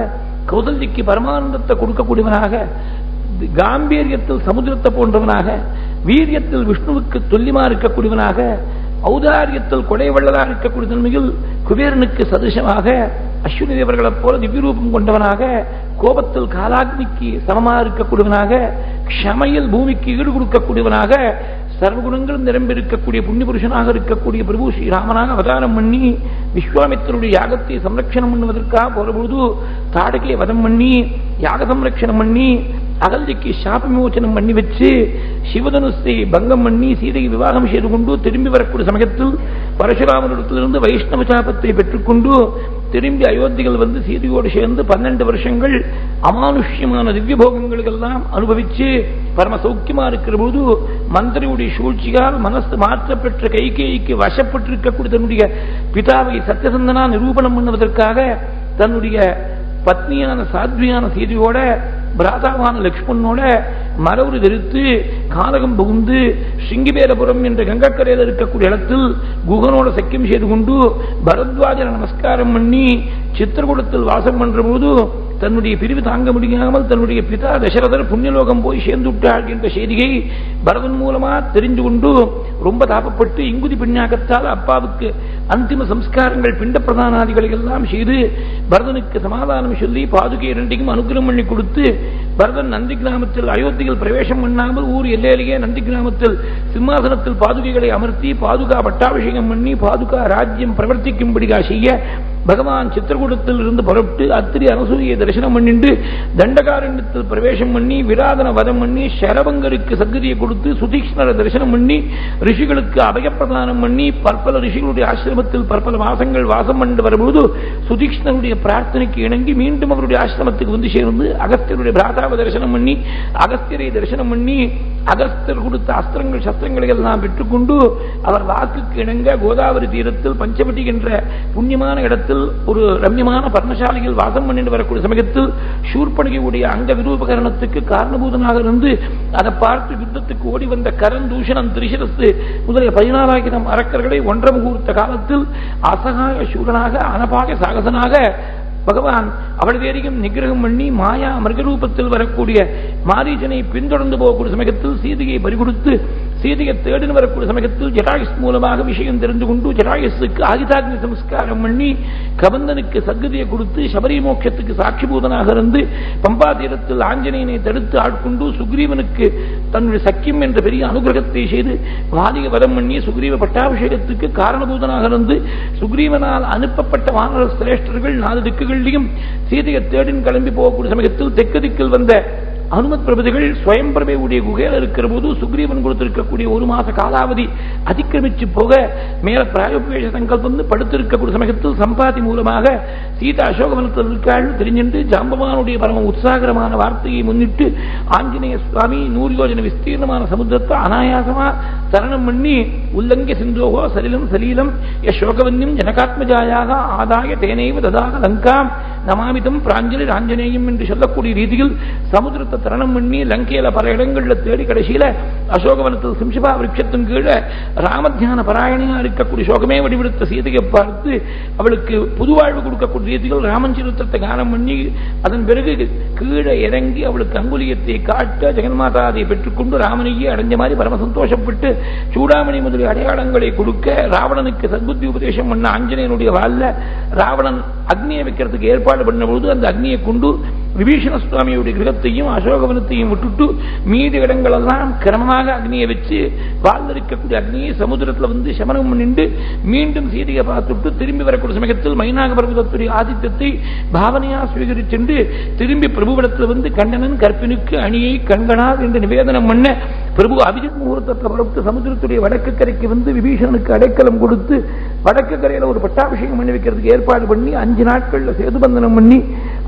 கௌசல்யக்கு பரமானந்தத்தை கொடுக்கக்கூடியவனாக காம்பீரியத்தில் சமுத்திரத்தை போன்றவனாக வீரியத்தில் விஷ்ணுவுக்கு துல்லியமா இருக்கக்கூடியவனாக ஔதாரியத்தில் கொடை வள்ளலாக இருக்கக்கூடிய தன்மையில் குபேரனுக்கு சதிருஷமாக அஸ்வினி தேவர்களைப் போல திவ்யரூபம் கொண்டவனாக கோபத்தில் காலாக்னிக்கு சமமாக இருக்கக்கூடியவனாக க்ஷமையில் பூமிக்கு ஈடு கொடுக்கக்கூடியவனாக சர்வகுணங்களும் நிரம்பியிருக்கக்கூடிய புண்ணிய புருஷனாக இருக்கக்கூடிய பிரபு ஸ்ரீராமனாக அவதாரம் பண்ணி விஸ்வாமித்தருடைய யாகத்தை சம்ரட்சணம் பண்ணுவதற்காக போறபோது தாடகையை வதம் பண்ணி யாக சம்ரட்சணம் பண்ணி அகல்யக்கு சாப விமோச்சனம் பண்ணி வச்சு சிவதனுசை பங்கம் பண்ணி சீதையை விவாகம் செய்து கொண்டு திரும்பி வரக்கூடிய சமயத்தில் பரசுராமனிடத்திலிருந்து வைஷ்ணவ சாபத்தை பெற்றுக்கொண்டு திரும்பி அயோத்திகள் வந்து சீதையோடு சேர்ந்து 12 வருஷங்கள் அமானுஷ்யமான திவ்ய போகங்களுக்கெல்லாம் அனுபவிச்சு பரம சௌக்கியமா இருக்கிற போது மந்திரியுடைய சூழ்ச்சியால் மனசு மாற்றப்பெற்ற கைகேயிக்கு வசப்பட்டிருக்கக்கூடிய தன்னுடைய பிதாவை சத்தியசந்தனா நிரூபணம் பண்ணுவதற்காக தன்னுடைய பத்னியான சாத்வியான சீதையோட பிராதாவான லக்ஷ்மணனோட மரவுரு தரித்து காலகம் புகுந்து சிங்கிபேரபுரம் என்ற கங்கக்கரையில் இருக்கக்கூடிய இடத்தில் குகனோட சக்கியம் செய்து கொண்டு பரத்வாஜனை நமஸ்காரம் பண்ணி சித்திரகூடத்தில் வாசம் பண்ற போது தன்னுடைய பிரிவு தாங்க முடியாமல் தன்னுடைய பிதா தசரதர் புண்ணியலோகம் போய் சேர்ந்து விட்டாள் என்ற செய்தியை பரதன் மூலமா தெரிந்து கொண்டு ரொம்ப தாபப்பட்டு இங்குதி பின்னாக்கத்தால் அப்பாவுக்கு அந்திம சம்ஸ்காரங்கள் பிண்ட பிரதானாதிகளை எல்லாம் செய்து பரதனுக்கு சமாதானம் சொல்லி பாதுகை இரண்டையும் அனுகிரகம் பண்ணி கொடுத்து பரதன் நந்தி கிராமத்தில் அயோத்தியில் பிரவேசம் பண்ணாமல் ஊர் எல்லையிலேயே நந்தி கிராமத்தில் சிம்மாசனத்தில் பாதுகைகளை அமர்த்தி பாதுகா பட்டாபிஷேகம் பண்ணி பாதுகா ராஜ்யம் பிரவர்த்திக்கும்படியா செய்ய பகவான் சித்திரகூடத்தில் இருந்து புறப்பட்டு அத்திரி அனசூயை தரிசனம் பண்ணிட்டு தண்டகாரண்யத்தில் பிரவேசம் பண்ணி விராதன வதம் பண்ணி சரபங்கருக்கு சத்கதியை கொடுத்து சுதீக்ஷ்ணரை தரிசனம் பண்ணி ரிஷிகளுக்கு அபயப்பிரதானம் பண்ணி பற்பல ரிஷிகளுடைய ஆசிரமத்தில் பற்பல மாசங்கள் வாசம் பண்ணிட்டு வரும்போது சுதீக்ஷ்ணருடைய பிரார்த்தனைக்கு இணங்கி மீண்டும் அவருடைய ஆசிரமத்துக்கு வந்து சேர்ந்து அகஸ்தியருடைய பிராதாவை தரிசனம் பண்ணி அகஸ்தியரை தரிசனம் பண்ணி அகஸ்தியர் கொடுத்த அஸ்திரங்கள் சஸ்திரங்களை எல்லாம் பெற்றுக்கொண்டு அவர் வாக்குக்கு இணங்க கோதாவரி தீரத்தில் பஞ்சவட்டி என்ற புண்ணியமான இடத்தில் ஒரு ரம்யமான பர்ணசாலையில் வாசம் பண்ணிட்டு வரக்கூடிய சமயத்தில் சூர்பணிகையுடைய அங்க விரூபகரணத்துக்கு காரணபூதனாக இருந்து அதை பார்த்து யுத்தத்துக்கு ஓடி வந்த கரண் தூஷணம் திரிசிரஸ்து முதலிய 14,000 அரக்கர்களை 1.5 முகூர்த்த காலத்தில் அசகாய சூரனாக அனபாக சாகசனாக பகவான் அவள் வேறையும் நிகிரகம் பண்ணி மாயா மிருகரூபத்தில் வரக்கூடிய மாரீசனை பின்தொடர்ந்து போகக்கூடிய சமயத்தில் சீதையை பறிகொடுத்து சீதையை தேடின்னு வரக்கூடிய சமயத்தில் ஜடாயுஸ் மூலமாக விஷயம் தெரிந்து கொண்டு ஜடாயுஸுக்கு ஆகிதாக்னி சம்ஸ்காரம் பண்ணி கபந்தனுக்கு சத்கதியை கொடுத்து சபரி மோட்சத்துக்கு சாட்சிபூதனாக இருந்து பம்பா தீரத்தில் ஆஞ்சநேயனை தடுத்து ஆட்கொண்டு சுக்ரீவனுக்கு தன்னுடைய சக்கியம் என்ற பெரிய அனுகிரகத்தை செய்து வாலிக வதம் பண்ணி சுக்ரீவ பட்டாபிஷேகத்துக்கு காரணபூதனாக இருந்து சுக்ரீவனால் அனுப்பப்பட்ட வானர சிரேஷ்டர்கள் 4 திக்குகளிலும் சீதையை தேடின் கிளம்பி போகக்கூடிய சமயத்தில் தெற்கு திக்கில் வந்த அனுமத் பிரபதிகள் ஸ்வயம்பிரபையுடைய குகையில் இருக்கிற போது சுக்ரீவன் கொடுத்திருக்கக்கூடிய 1 மாச காலாவதி அதிக்கிரமிச்சு போக மேல பிராயோபவேஷ சங்கல்பம் படுத்திருக்கக்கூடிய சமயத்தில் சம்பாதி மூலமாக சீதா அசோகவனத்தில் இருக்காள் தெரிஞ்சின்று ஜாம்பவானுடைய பரம உற்சாகரமான வார்த்தையை முன்னிட்டு ஆஞ்சநேய சுவாமி 100 யோஜன விஸ்தீர்ணமான சமுத்திரத்தை அனாயாசமா தரணம் பண்ணி உல்லங்கிய சிந்தோகோ சலிலம் சலீலம் யசோகவன்யம் ஜனகாத்மஜாயாக ஆதாய தேனைவ ததாக லங்காம் நமாமிதம் பிராஞ்சலி ஆஞ்சநேயம் என்று சொல்லக்கூடிய ரீதியில் சமுத்திரத்தை தரணம் பண்ணி லங்கையில பல இடங்களில் தேடி கடைசியில அசோகவனத்தில் சிம்சபா விருட்சத்தின் கீழே ராமத்தியான பராயணியா இருக்கக்கூடிய சோகமே வடிவெடுத்த சீதையை பார்த்து அவளுக்கு புதுவாழ்வு கொடுக்கக்கூடிய ரீதியில் ராமச்சரித்திரத்தை கானம் பண்ணி அதன் பிறகு கீழே இறங்கி அவளுக்கு அங்குலியத்தை காட்ட ஜெகன்மாதாதை பெற்றுக்கொண்டு ராமனையே அடைஞ்ச மாதிரி பரம சந்தோஷப்பட்டு சூடாமணி முதலிய அடையாளங்களை கொடுக்க ராவணனுக்கு சத்புத்தி உபதேசம் பண்ண ஆஞ்சநேயனுடைய வாழ்ல ராவணன் அக்னியை வைக்கிறதுக்கு ஏற்பாடு பண்ண பொழுது அந்த அக்னியை கொண்டு விபீஷண சுவாமியுடைய கிரகத்தையும் அசோகவனத்தையும் விட்டுட்டு மீதி இடங்களெல்லாம் கிரமமாக அக்னியை வச்சு வாழ்ந்திருக்கக்கூடிய அக்னியை சமுதிரத்தில் வந்து சமனம் பண்ணிட்டு மீண்டும் சீதையை பார்த்துட்டு திரும்பி வரக்கூடிய சமயத்தில் மைனாக பர்வதத்துடைய ஆதித்யத்தை பாவனையா சுவீகரிச்சென்று திரும்பி பிரபுவிடத்தில் வந்து கண்ணனன் கற்பினுக்கு அணியை கண்கணார் என்று நிவேதனம் பண்ண பிரபு அபிஜித் முகூர்த்தத்தை பரப்பு சமுதிரத்துடைய வடக்கு கரைக்கு வந்து விபீஷணனுக்கு அடைக்கலம் கொடுத்து வடக்கு கரையில ஒரு பட்டாபிஷேகம் பண்ணி வைக்கிறதுக்கு ஏற்பாடு பண்ணி 5 நாட்கள்ல சேதுபந்தனம் பண்ணி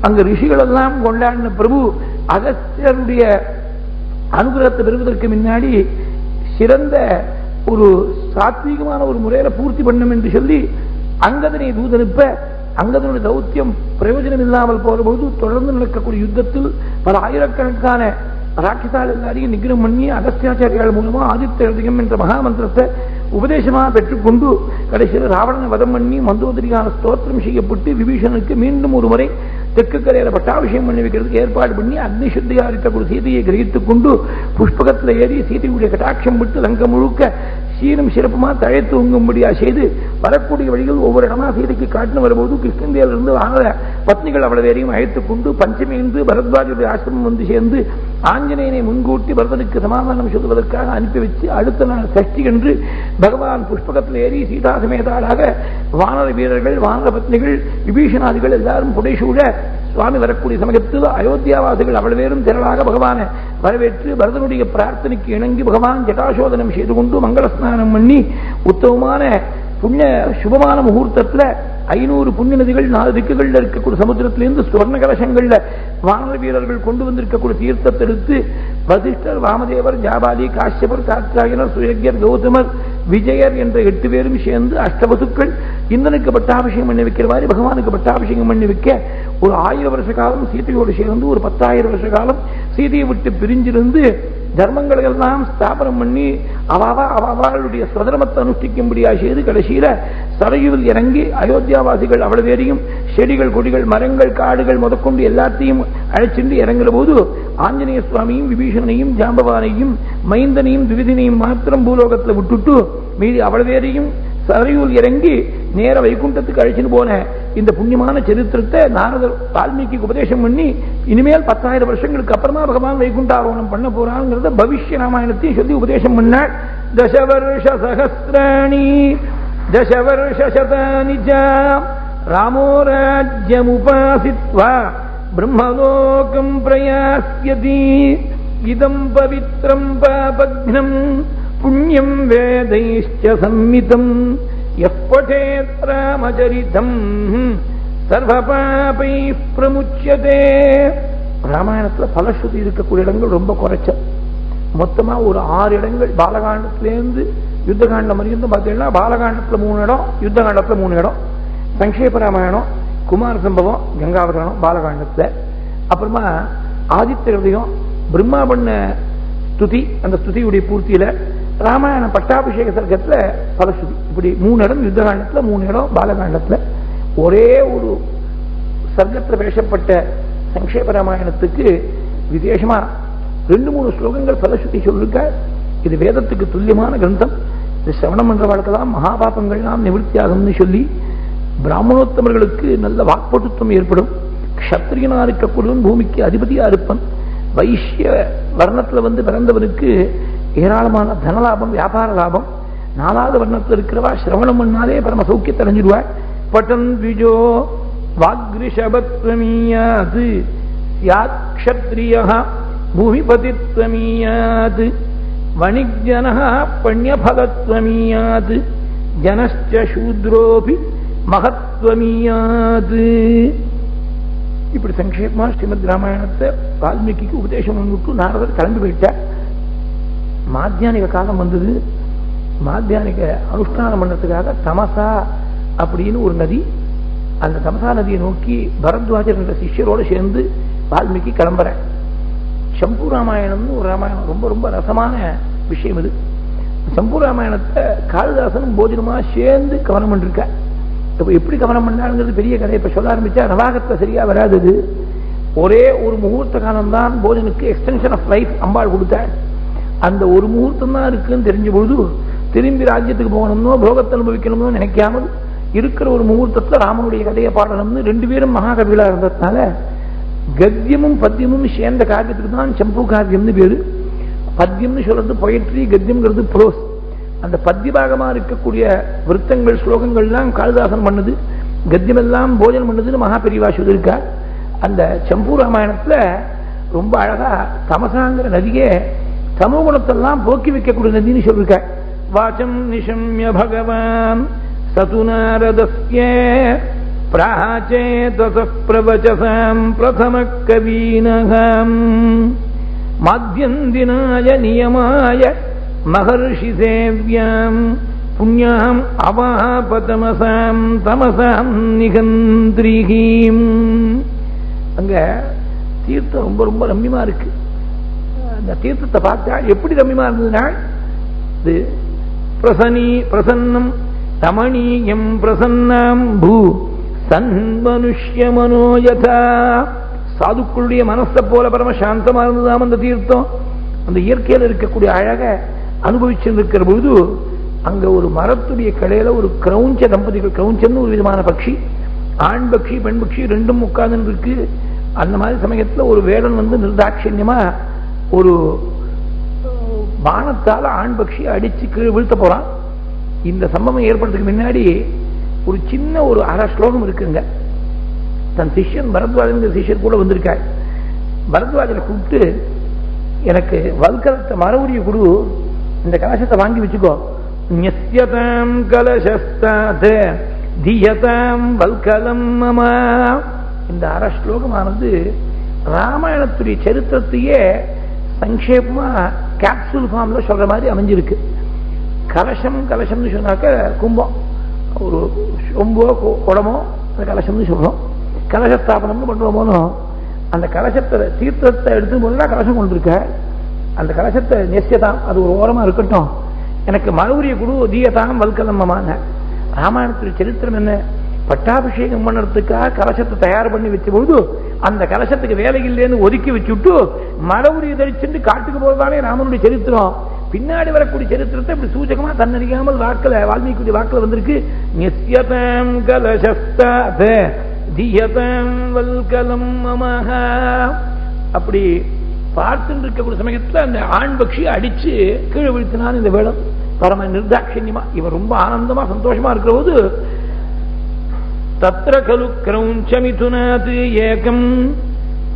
அங்க ரிஷிகள் எல்லாம் கொண்டாடின பிரபு அகஸ்தியருடைய அனுகிரகத்தை பெறுவதற்கு முன்னாடி சிறந்த ஒரு சாத்வீகமான ஒரு முறையில பூர்த்தி பண்ணும் என்று சொல்லி அங்கதனை தூதனுப்ப அங்கதனுடைய தௌத்தியம் பிரயோஜனம் இல்லாமல் போறபோது தொடர்ந்து நடக்கக்கூடிய யுத்தத்தில் பல ஆயிரக்கணக்கான ராட்சசால் எல்லாரையும் நிகிரம் பண்ணி அகஸ்தியாச்சாரியால் மூலமா ஆதித்ய ஹிருதயம் என்ற மகாமந்திரத்தை உபதேசமாக பெற்றுக்கொண்டு கடைசியில் ராவணனை வதம் பண்ணி மந்தோதரியான ஸ்தோத்திரம் செய்யப்பட்டு விபீஷனுக்கு மீண்டும் ஒரு முறை தெற்கு கரையில பட்டாபிஷேகம் பண்ணி வைக்கிறதுக்கு ஏற்பாடு பண்ணி அக்னி சுத்தியா இருக்கக்கூடிய சீதையை கிரகித்துக் கொண்டு புஷ்பகத்தில் ஏறி சீதையுடைய கட்டாட்சம் விட்டு லங்கம் முழுக்க சீரும் சிறப்புமா தழைத்து உங்கும்படியா செய்து வரக்கூடிய வழிகள் ஒவ்வொரு இடமா சீதைக்கு காட்டின வரும்போது கிருஷ்ணந்தியிலிருந்து வாங்க பத்னிகள் அவ்வளவு வேறையும் அழைத்துக் கொண்டு பஞ்சமி என்று பரத்வாஜுடைய ஆசிரமம் வந்து சேர்ந்து ஆஞ்சநேயனை முன்கூட்டி பரதனுக்கு சமாதானம் சொல்வதற்காக அனுப்பி வச்சு அடுத்த நாள் சஷ்டி என்று பகவான் புஷ்பகத்தில் ஏறி சீதா சமேதாளாக வானர வீரர்கள் வானர பத்னிகள் விபீஷணாதிகள் எல்லாரும் புடைசூழ சுவாமி வரக்கூடிய சமயத்தில் அயோத்தியாவாசிகள் அவ்வளவு பேரும் திரளாக பகவானை வரவேற்று பரதனுடைய பிரார்த்தனைக்கு இணங்கி பகவான் ஜட்டாசோதனம் செய்து கொண்டு மங்களஸ்நானம் பண்ணி உத்தமமான புண்ணிய சுபமான முகூர்த்தத்தில் 500 புண்ணிய நதிகள் 4 திக்குகளில் இருக்கக்கூடிய சமுத்திரத்திலிருந்து சுவர்ண கலசங்கள்ல வானர வீரர்கள் கொண்டு வந்திருக்கக்கூடிய தீர்த்தத்தை எடுத்து வசிஷ்டர் வாமதேவர் ஜாபாலி காஷ்யபர் காத்யாயனர் சுயக்யர் கௌதமர் விஜயர் என்ற 8 பேரும் சேர்ந்து அஷ்டவசுக்கள் இந்தனுக்கு பட்டாபிஷேகம் பண்ணி வைக்கிற மாதிரி பகவானுக்கு பட்டாபிஷேகம் பண்ணி வைக்க ஒரு 1000 வருஷ காலம் சீதையோடு சேர்ந்து ஒரு 10,000 வருஷ காலம் சீதையை விட்டு பிரிஞ்சிருந்து தர்மங்களை எல்லாம் ஸ்தாபனம் பண்ணி அவளுடைய சுதர்மத்தை அனுஷ்டிக்கும்படியா செய்து கடைசியில சரையுவில் இறங்கி அயோத்தியாவாசிகள் அவ்வளவு பேரையும் செடிகள் கொடிகள் மரங்கள் காடுகள் முதற்கொண்டு எல்லாத்தையும் அழைச்சிட்டு இறங்குற போது ஆஞ்சநேய சுவாமியும் விபீஷணையும் ஜாம்பவானையும் மைந்தனையும் திவிதினையும் மாத்திரம் பூலோகத்தில் விட்டுட்டு மீதி அவ்வளவு பேரையும் சரையூல் இறங்கி நேர வைகுண்டத்துக்கு அழைச்சின்னு போன இந்த புண்ணியமான சரித்திரத்தை நாரதர் வால்மீகிக்கு உபதேசம் பண்ணி இனிமேல் 10,000 வருஷங்களுக்கு அப்புறமா பகவான் வைகுண்டாரோகணம் பண்ண போறாங்கிறத பவிஷ்ய ராமாயணத்தையும் சொல்லி உபதேசம் பண்ணார். தசவர்ஷ சகஸ்ராணி தசவர்ஷ சதானி ராமோ ராஜ்யமுபாசித்வா பிரம்மலோகம் பிரயாஸ்யதி இதம் பவித்ரம் பாபக்னம் புண்ணியம் வேதைஷ்ச சம்மிதம் யப்படேத் ராமசரிதம் சர்வபாபைः பிரமுச்யதே. ராமாயணத்துல பலஸ்ருதி இருக்கக்கூடிய இடங்கள் ரொம்ப குறைச்ச, மொத்தமா ஒரு 6 இடங்கள் பாலகாண்டத்திலேருந்து யுத்த காண்டம் வரைக்கும் பார்த்தீங்கன்னா பாலகாண்டத்துல 3 இடம், யுத்த காண்டத்துல 3 இடம், சங்கேப ராமாயணம், குமார சம்பவம், கங்காவதரணம் பாலகாண்டத்துல, அப்புறமா ஆதித்ய ஹிருதயம், பிரம்மா பண்ண ஸ்துதி, அந்த ஸ்துதியுடைய பூர்த்தியில ராமாயண பட்டாபிஷேக சர்க்கத்துல பலஸ்ருதி. இப்படி 3 இடம் யுத்த காண்டத்துல, 3 இடம் பாலகாண்டத்துல. ஒரே ஒரு சர்க்கத்துல பேசப்பட்ட சங்கேப ராமாயணத்துக்கு விசேஷமா 2-3 ஸ்லோகங்கள் பலஸ்ருதி சொல்லிருக்க. இது வேதத்துக்கு துல்லியமான கிரந்தம். இது சிரவணம் என்ற வழக்கெல்லாம் மகாபாபங்கள்லாம் நிவர்த்தியாகும்னு சொல்லி பிராமணோத்தமர்களுக்கு நல்ல வாக்பட்டுத்துவம் ஏற்படும். கஷத்திரியனா இருக்கக்கூடியவன் பூமிக்கு அதிபதியா இருப்பன். வைஷ்ய வர்ணத்துல வந்து பிறந்தவனுக்கு ஏராளமான தனலாபம், வியாபார லாபம். 4வது வர்ணத்தில் இருக்கிறவா சிரவணம் பண்ணாலே பரம சௌக்கியத்தை அடைஞ்சிடுவாள். பட்டன் த்விஜோ வாக்ரிஷபத்வமீயாது க்ஷத்ரியஹ பூமிபதித்வமீயாத் வணிக்ஜனः பண்யபலத்வமீயாத் ஜனஸ்ச சூத்ரோபி மகத்வமீயாத். இப்படி சங்கேபமா ஸ்ரீமத் ராமாயணத்தை வால்மீகிக்கு உபதேசம் பண்ணிவிட்டு நாரதர் கிளம்பி போயிட்டார். மாத்தியானிக காலம் வந்தது. மாத்தியானிக அனுஷ்டானம் பண்ணதுக்காக தமசா அப்படின்னு ஒரு நதி, அந்த தமசா நதியை நோக்கி பரத்வாஜர் என்ற சிஷ்யரோடு சேர்ந்து வால்மீகி கிளம்புறேன். சம்பு ராமாயணம்னு ஒரு ராமாயணம், ரொம்ப ரொம்ப ரசமான விஷயம் இது. சம்பு ராமாயணத்தை காளிதாசனும் போஜனமா சேர்ந்து கவனம் பண்ணிருக்க. இப்ப எப்படி கவனம் பண்ணாங்கிறது பெரிய கதை. இப்ப சொல்ல ஆரம்பிச்சா நவாகத்தை சரியா வராது. ஒரே ஒரு முகூர்த்த காலம் தான் போஜனுக்கு எக்ஸ்டென்ஷன் ஆஃப் லைஃப் அம்பாள் கொடுத்தாள். அந்த ஒரு முகூர்த்தம் தான் இருக்குன்னு தெரிஞ்ச பொழுது திரும்பி ராஜ்யத்துக்கு போகணும்னோ போகத்தை அனுபவிக்கணும்னோ நினைக்காமல் இருக்கிற ஒரு முகூர்த்தத்தில் ராமனுடைய கதையை பாடணும்னு ரெண்டு பேரும் மகாகவிகளா இருந்ததுனால கத்தியமும் பத்தியமும் சேர்ந்த காவியத்துக்கு தான் சம்பு காவியம்னு பேரு. பத்தியம்னு சொல்றது பொயட்ரி, கத்தியம்ங்கிறது ப்ரோஸ். அந்த பத்தியபாகமா இருக்கக்கூடிய விருத்தங்கள் ஸ்லோகங்கள்லாம் காளிதாசன் பண்ணது, கத்தியம் எல்லாம் போஜனம் பண்ணதுன்னு மகாபெரிவா சொல்லியிருக்கா. அந்த சம்பு ராமாயணத்துல ரொம்ப அழகா தமசாங்கிற நதியே தமோ குணத்தெல்லாம் போக்கி வைக்கக்கூடிய நதினு சொல்லிருக்க. வாச்சம் நிஷம்ய பகவான் சது நாரதஸ்ய பிராச்சேதஸ பிரவசசாம் பிரதம கவீனகம் மாத்யந்தினாய நியமாய மகர்ஷி சேவ்யாம் புண்ணியாம் அவாபதமசாம் தமசாம் நிகந்திரிகீம். அங்க தீர்த்தம் ரொம்ப ரொம்ப ரம்யமா இருக்கு. அந்த தீர்த்தத்தை பார்த்தா எப்படி ரம்யமா இருந்ததுன்னா பிரசன்னம் ரமணீயம் பிரசன்னாம் பூ சன்மனுஷ்ய மனோயதா. சாதுக்களுடைய மனசை போல பரம சாந்தமா இருந்ததாம் அந்த தீர்த்தம். அந்த இயற்கையில் இருக்கக்கூடிய அழக அனுபவிச்சிருக்கிற பொழுது அங்க ஒரு மரத்துடைய கடையில ஒரு கிரௌஞ்ச தம்பதிகள், கிரௌஞ்சன்னு ஒரு விதமான பட்சி, ஆண் பட்சி பெண் பட்சி ரெண்டும் உட்கார்ந்து இருக்கு. அந்த மாதிரி சமயத்துல ஒரு வேடன் வந்து நிர்தாட்சியமா ஒரு பானத்தால ஆண் பட்சி அடிச்சு கீழே வீழ்த்த போறான். இந்த சம்பவம் ஏற்படுறதுக்கு முன்னாடி ஒரு சின்ன ஒரு அரை ஸ்லோகம் இருக்குங்க. தன் சிஷ்யன் பரத்வாஜன் சிஷ்யர் கூட வந்திருக்கார். பரத்வாஜனை கூப்பிட்டு எனக்கு வல்கலத்தை மரவுரிய குரு, இந்த கலசத்தை வாங்கி வச்சுக்கோ, ஞஸ்யதாம் கலசஸ்தாத் தியதாம் வல்கலம் மமா. இந்த அரை ஸ்லோகமானது ராமாயணத்துடைய சரித்திரத்தையே சங்கேபமா கேப்சூல் ஃபார்ம்ல சொல்ற மாதிரி அமைஞ்சிருக்கு. கலசம் கலசம்னு சொன்னாக்க கும்பம், ஒரு சொம்போ குடமோ அந்த கலசம்னு சொல்றோம். கலசஸ்தாபனம்னு பண்றோமோ அந்த கலசத்தை தீர்த்தத்தை எடுத்து போதுனா கலசம் கொண்டிருக்க. அந்த கலசத்தை நெசியதாம், அது ஒரு ஓரமா இருக்கட்டும், எனக்கு மறுபடிய குரு தீயதாம் வல்கலம்மமான. ராமாயணத்துடைய சரித்திரம் என்ன? பட்டாபிஷேகம் பண்ணுறதுக்காக கலசத்தை தயார் பண்ணி வச்ச பொழுது அந்த கலசத்துக்கு வேலை இல்லைன்னு ஒதுக்கி வச்சுட்டு மரபுரி தரிச்சுட்டு காட்டுக்கு போறதானே ராமனுடைய சரித்திரம். பின்னாடி வரக்கூடிய சரித்திரத்தை இப்படி சூச்சகமா தன்னறியாமல் வாக்குல வால்மீகியுடைய வாக்குல வந்திருக்கு. நிஸ்யதாம் கலசஸ்தாத் தியதாம் வல்கலம் மமஹ. அப்படி பார்த்துட்டு இருக்கக்கூடிய சமயத்துல அந்த ஆண் பக்ஷி அடிச்சு கீழே வீழ்த்தினான் இந்த வேடம். பரம நிர்தாட்சியமா இவர் ரொம்ப ஆனந்தமா சந்தோஷமா இருக்கிற போது தத்ர கலு கிரௌஞ்சமிதுனாத் ஏகம்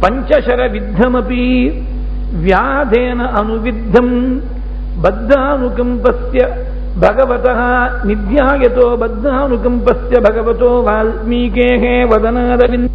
பஞ்சசர வித்தமபி வியாதேன அனுவித்தம் பத்தானுகம்பஸ்ய பகவதः நித்யாயதோ பத்தானுகம்பஸ்ய பகவதோ வால்மீகேஹ வதனாரவிந்த்.